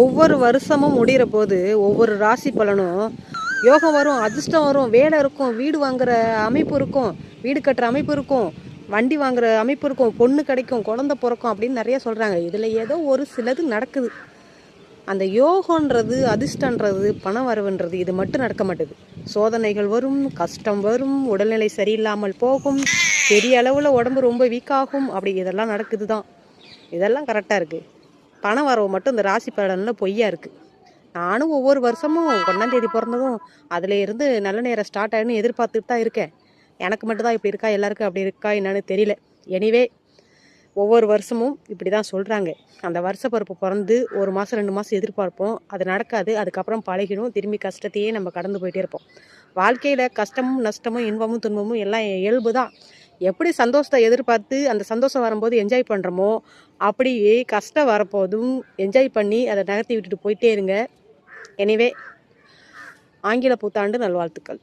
ஒவ்வொரு வருஷமும் முடிகிற போது ஒவ்வொரு ராசி பலனும் யோகம் வரும், அதிர்ஷ்டம் வரும், வேலை இருக்கும், வீடு வாங்குற அமைப்பு இருக்கும், வீடு கட்டுற அமைப்பு இருக்கும், வண்டி வாங்குற அமைப்பு இருக்கும், பொண்ணு கிடைக்கும், குழந்தை பிறக்கும் அப்படின்னு நிறைய சொல்கிறாங்க. இதில் ஏதோ ஒரு சிலது நடக்குது. அந்த யோகன்றது, அதிர்ஷ்டன்றது, பணம் வரவுன்றது இது மட்டும் நடக்க மாட்டேது. சோதனைகள் வரும், கஷ்டம் வரும், உடல்நிலை சரியில்லாமல் போகும், பெரிய அளவில் உடம்பு ரொம்ப வீக்காகும், அப்படி இதெல்லாம் நடக்குது தான். இதெல்லாம் கரெக்டாக இருக்குது. பணம் வரவு மட்டும் இந்த ராசி பலனில் பொய்யா இருக்குது. நானும் ஒவ்வொரு வருஷமும் 1ஆம் தேதி பிறந்ததும் அதில் இருந்து நல்ல நேரம் ஸ்டார்ட் ஆகிடுன்னு எதிர்பார்த்துட்டு தான் இருக்கேன். எனக்கு மட்டும்தான் இப்படி இருக்கா, எல்லாருக்கும் அப்படி இருக்கா என்னன்னு தெரியல. எனிவே ஒவ்வொரு வருஷமும் இப்படி தான் சொல்கிறாங்க. அந்த வருஷ பிறப்பு பிறந்து 1 மாதம் 2 மாதம் எதிர்பார்ப்போம், அது நடக்காது. அதுக்கப்புறம் பழகிடும், திரும்பி கஷ்டத்தையே நம்ம கடந்து போயிட்டே இருப்போம். வாழ்க்கையில் கஷ்டமும் நஷ்டமும் இன்பமும் துன்பமும் எல்லாம் இயல்பு தான். எப்படி சந்தோஷத்தை எதிர்பார்த்து அந்த சந்தோஷம் வரும்போது என்ஜாய் பண்ணுறோமோ, அப்படியே கஷ்டம் வரப்போதும் என்ஜாய் பண்ணி அதை நகர்த்தி விட்டுட்டு போயிட்டே இருங்க. எனிவே ஆங்கில புத்தாண்டு நல்வாழ்த்துக்கள்.